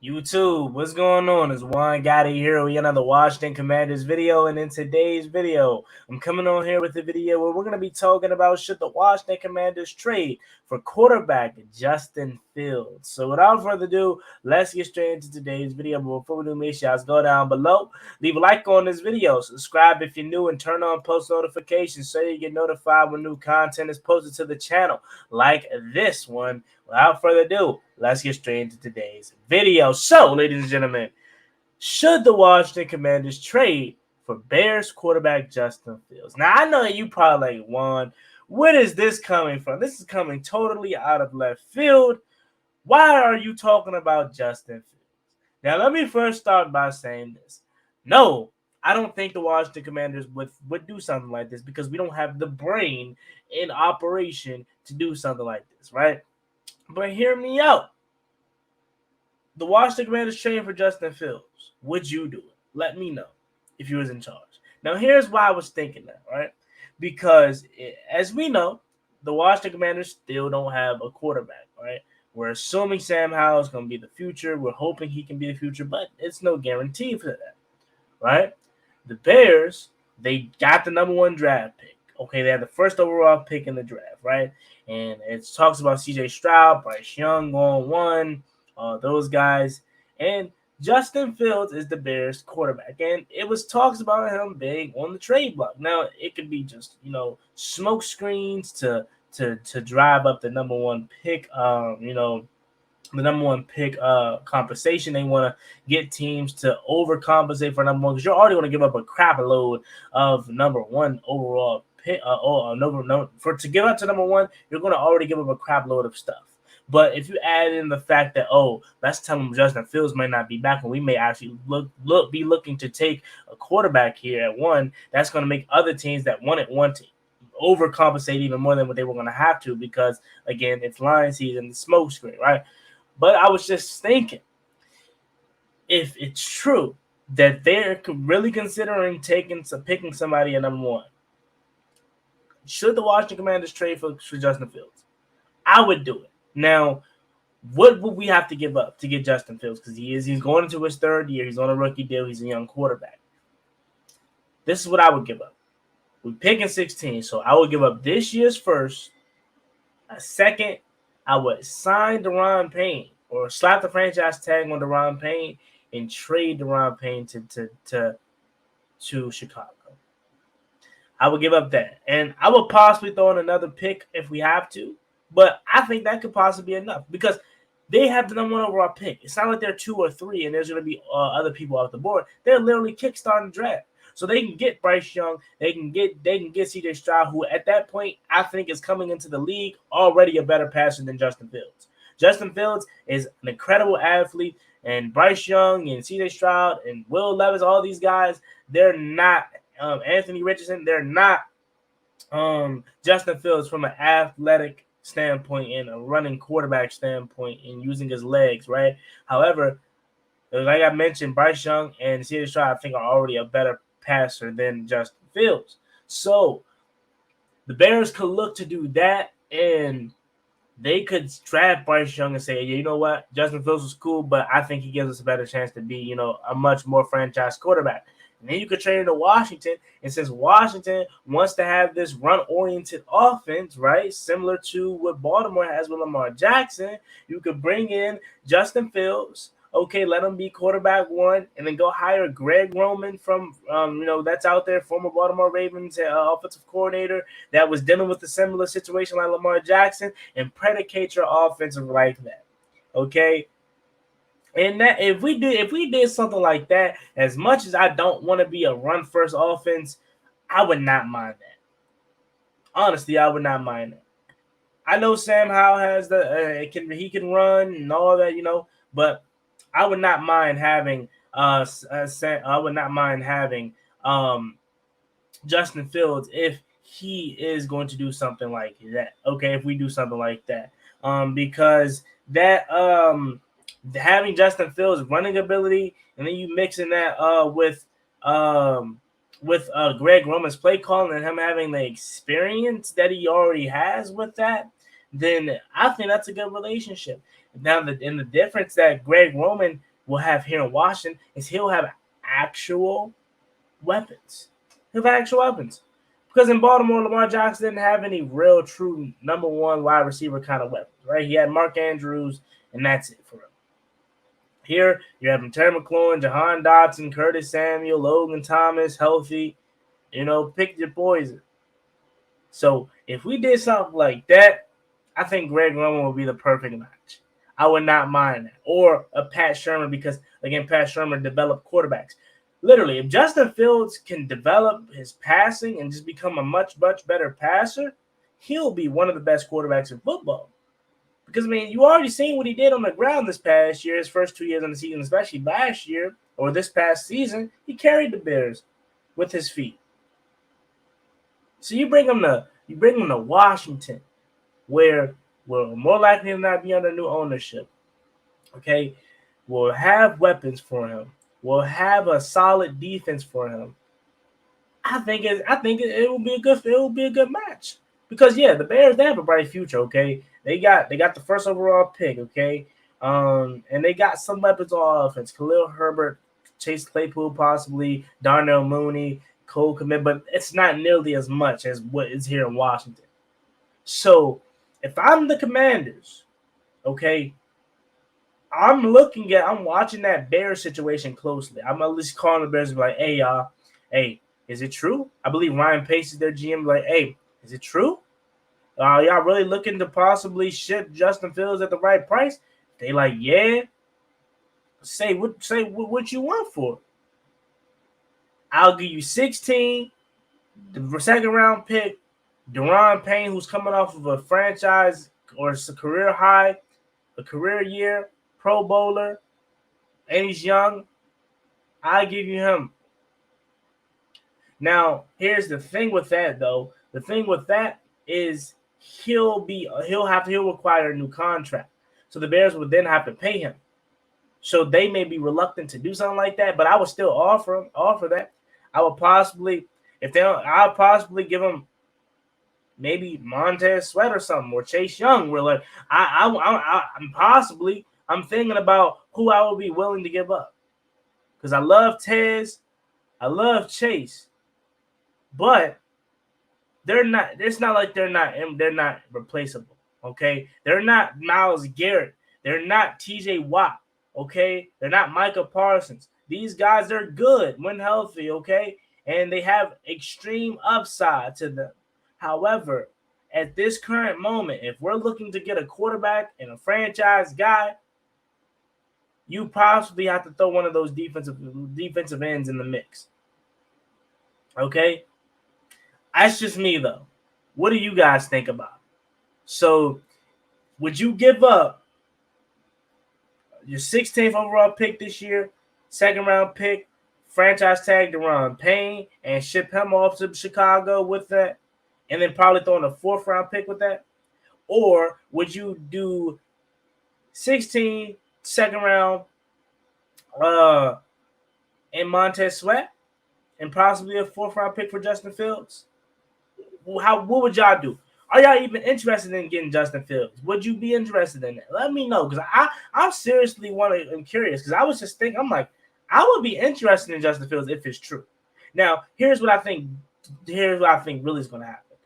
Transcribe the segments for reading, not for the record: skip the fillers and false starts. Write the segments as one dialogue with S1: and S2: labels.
S1: YouTube, what's going on? It's Juan Gotti here with another Washington Commanders video, and in today's video, I'm coming on here with a video where we're going to be talking about should the Washington Commanders trade for quarterback Justin Fields. So without further ado, let's get straight into today's video. But before we do, make sure you go down below, leave a like on this video, subscribe if you're new, and turn on post notifications so you get notified when new content is posted to the channel, like this one. Without further ado, let's get straight into today's video. So, ladies and gentlemen, should the Washington Commanders trade for Bears quarterback Justin Fields? Now, I know that you probably like, Juan, where is this coming from? This is coming totally out of left field. Why are you talking about Justin Fields? Now, let me first start by saying this. No, I don't think the Washington Commanders would do something like this because we don't have the brain in operation to do something like this, right? But hear me out. The Washington Commanders trading for Justin Fields. Would you do it? Let me know if you was in charge. Now, here's why I was thinking that, right? Because as we know, the Washington Commanders still don't have a quarterback, right? We're assuming Sam Howell is going to be the future. We're hoping he can be the future, but it's no guarantee for that, right? The Bears, they got the #1 draft pick. Okay, they had the first overall pick in the draft, right? And it talks about C.J. Stroud, Bryce Young going one, those guys. And Justin Fields is the Bears quarterback. And it was talks about him being on the trade block. Now, it could be just, smoke screens to drive up the #1 pick, the #1 pick compensation. They want to get teams to overcompensate for #1 because you're already going to give up a crap load of #1 overall pick. To give up to #1, you're going to already give up a crap load of stuff. But if you add in the fact that, let's tell them Justin Fields might not be back, and we may actually be looking to take a quarterback here at 1, that's going to make other teams that wanted one to overcompensate even more than what they were going to have to because, again, it's line season, the smoke screen, right? But I was just thinking, if it's true that they're really considering picking somebody at #1, should the Washington Commanders trade for Justin Fields? I would do it. Now, what would we have to give up to get Justin Fields? Because he's going into his 3rd year. He's on a rookie deal. He's a young quarterback. This is what I would give up. We're picking 16, so I would give up this year's first, a second. I would sign Daron Payne or slap the franchise tag on Daron Payne and trade Daron Payne to Chicago. I would give up that. And I would possibly throw in another pick if we have to. But I think that could possibly be enough because they have the #1 overall pick. It's not like they're 2 or 3 and there's going to be other people off the board. They're literally kickstarting the draft. So they can get Bryce Young. They can get C.J. Stroud, who at that point I think is coming into the league already a better passer than Justin Fields. Justin Fields is an incredible athlete, and Bryce Young and C.J. Stroud and Will Levis, all these guys, they're not Anthony Richardson. They're not Justin Fields from an athletic standpoint and a running quarterback standpoint and using his legs, right? However, like I mentioned, Bryce Young and C.J. Stroud I think are already a better passer than Justin Fields. So the Bears could look to do that, and they could draft Bryce Young and say, you know what, Justin Fields was cool, but I think he gives us a better chance to be, a much more franchise quarterback. And then you could trade him to Washington, and since Washington wants to have this run-oriented offense, right, similar to what Baltimore has with Lamar Jackson, you could bring in Justin Fields. Okay, let him be quarterback 1, and then go hire Greg Roman from, that's out there, former Baltimore Ravens offensive coordinator that was dealing with a similar situation like Lamar Jackson, and predicate your offensive like that. Okay, and that if we did something like that, as much as I don't want to be a run-first offense, I would not mind that. Honestly, I would not mind that. I know Sam Howell has he can run and all that, but I would not mind having Justin Fields if he is going to do something like that. Okay, if we do something like that, because that having Justin Fields' running ability, and then you mixing that with Greg Roman's play calling and him having the experience that he already has with that, then I think that's a good relationship. Now, the difference that Greg Roman will have here in Washington is he'll have actual weapons. He'll have actual weapons. Because in Baltimore, Lamar Jackson didn't have any real, true number one wide receiver kind of weapons, right? He had Mark Andrews, and that's it for him. Here, you're having Terry McLaurin, Jahan Dotson, Curtis Samuel, Logan Thomas, healthy. Pick your poison. So if we did something like that, I think Greg Roman would be the perfect match. I would not mind that. Or a Pat Shermer, because, again, Pat Shermer developed quarterbacks. Literally, if Justin Fields can develop his passing and just become a much, much better passer, he'll be one of the best quarterbacks in football. Because, you already seen what he did on the ground this past year, his first 2 years on the season, especially last year or this past season. He carried the Bears with his feet. So you bring him to Washington, where we'll more likely than not be under new ownership. Okay, we'll have weapons for him. We'll have a solid defense for him. I think it will be a good match. Because the Bears, they have a bright future, okay? They got the first overall pick, okay? And they got some weapons on offense. Khalil Herbert, Chase Claypool possibly, Darnell Mooney, Cole Kmet, but it's not nearly as much as what is here in Washington. So if I'm the Commanders, okay, I'm watching that Bears situation closely. I'm at least calling the Bears and be like, hey, y'all, hey, is it true? I believe Ryan Pace is their GM. Like, hey, is it true? Y'all really looking to possibly ship Justin Fields at the right price? They like, yeah. Say what you want for it. I'll give you 16, the second round pick, Daron Payne, who's coming off of a franchise or a career high, a career year, Pro Bowler, and he's young. I'll give you him. Now, here's the thing with that, though. The thing with that is he'll require a new contract. So the Bears would then have to pay him. So they may be reluctant to do something like that, but I would still offer that. I would possibly, I'll possibly give him maybe Montez Sweat or something, or Chase Young. Where like I'm thinking about who I would be willing to give up, because I love Tez, I love Chase, but they're not. It's not like they're not replaceable. Okay, they're not Myles Garrett. They're not T.J. Watt. Okay, they're not Micah Parsons. These guys are good when healthy. Okay, and they have extreme upside to them. However, at this current moment, if we're looking to get a quarterback and a franchise guy, you possibly have to throw one of those defensive ends in the mix. Okay? That's just me, though. What do you guys think about it? So, would you give up your 16th overall pick this year, second round pick, franchise tag Daron Payne, and ship him off to Chicago with that, and then probably throw in a 4th round pick with that? Or would you do 16, second round, and Montez Sweat, and possibly a 4th round pick for Justin Fields? What would y'all do? Are y'all even interested in getting Justin Fields? Would you be interested in that? Let me know, because I'm seriously I'm curious, because I was just thinking, I'm like, I would be interested in Justin Fields if it's true. Now, here's what I think really is going to happen.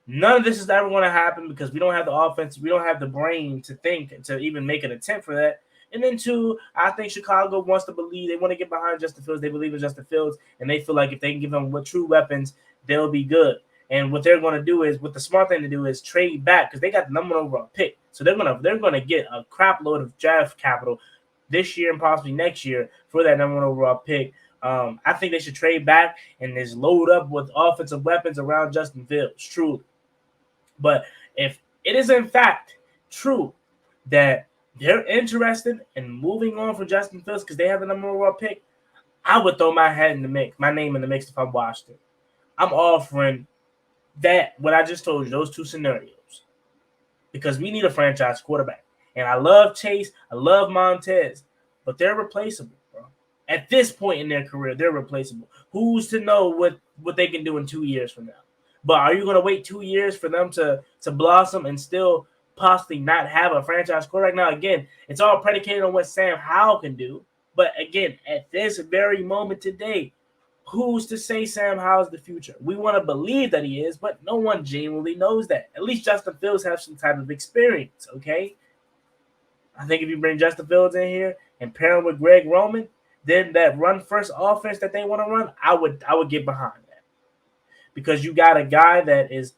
S1: None of this is ever going to happen because we don't have the offense, we don't have the brain to think to even make an attempt for that. And then 2, I think Chicago wants to believe, they want to get behind Justin Fields. They believe in Justin Fields, and they feel like if they can give him true weapons, they'll be good. And what they're going to do is, what the smart thing to do is trade back, because they got the number 1 overall pick. So they're going to get a crap load of draft capital this year and possibly next year for that number 1 overall pick. I think they should trade back and just load up with offensive weapons around Justin Fields, truly. But if it is in fact true that they're interested in moving on from Justin Fields because they have the number 1 overall pick, I would throw my name in the mix if I'm Washington. I'm offering that, what I just told you, those 2 scenarios, because we need a franchise quarterback. And I love Chase, I love Montez, but they're replaceable, bro. At this point in their career, they're replaceable. Who's to know what they can do in 2 years from now? But are you going to wait 2 years for them to blossom and still possibly not have a franchise quarterback? Now, again, it's all predicated on what Sam Howell can do. But again, at this very moment today, who's to say Sam Howell's the future? We want to believe that he is, but no one genuinely knows that. At least Justin Fields has some type of experience, okay? I think if you bring Justin Fields in here and pair him with Greg Roman, then that run-first offense that they want to run, I would get behind that. Because you got a guy that is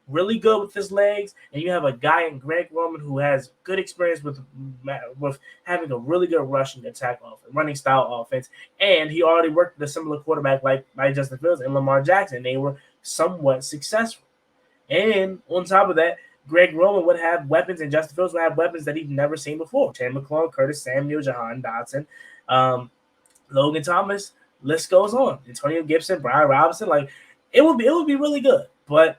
S1: really good with his legs, and you have a guy in Greg Roman who has good experience with having a really good rushing attack offense, running style offense, and he already worked with a similar quarterback like Justin Fields and Lamar Jackson. They were somewhat successful. And on top of that, Greg Roman would have weapons, and Justin Fields would have weapons that he'd never seen before. Terry McLaurin, Curtis Samuel, Jahan Dotson, Logan Thomas, list goes on. Antonio Gibson, Brian Robinson. Like, it would be really good. But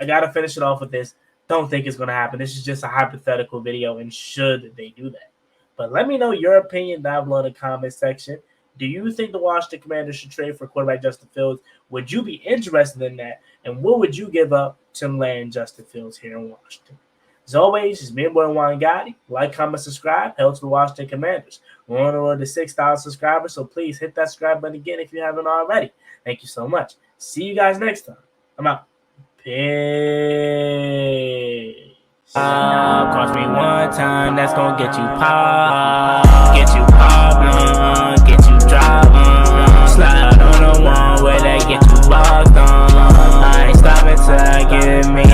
S1: I got to finish it off with this. Don't think it's going to happen. This is just a hypothetical video, and should they do that? But let me know your opinion down below in the comment section. Do you think the Washington Commanders should trade for quarterback Justin Fields? Would you be interested in that? And what would you give up to land Justin Fields here in Washington? As always, it's me and boy Juan Gotti. Like, comment, subscribe. Help to the Washington Commanders. We're on the road to 6,000 subscribers, so please hit that subscribe button again if you haven't already. Thank you so much. See you guys next time. I'm out. Peace. Cost me one time, that's gonna get you popped. Get you popped, get you dropped. Slide on the one where they get you locked on. I ain't stopping till I get me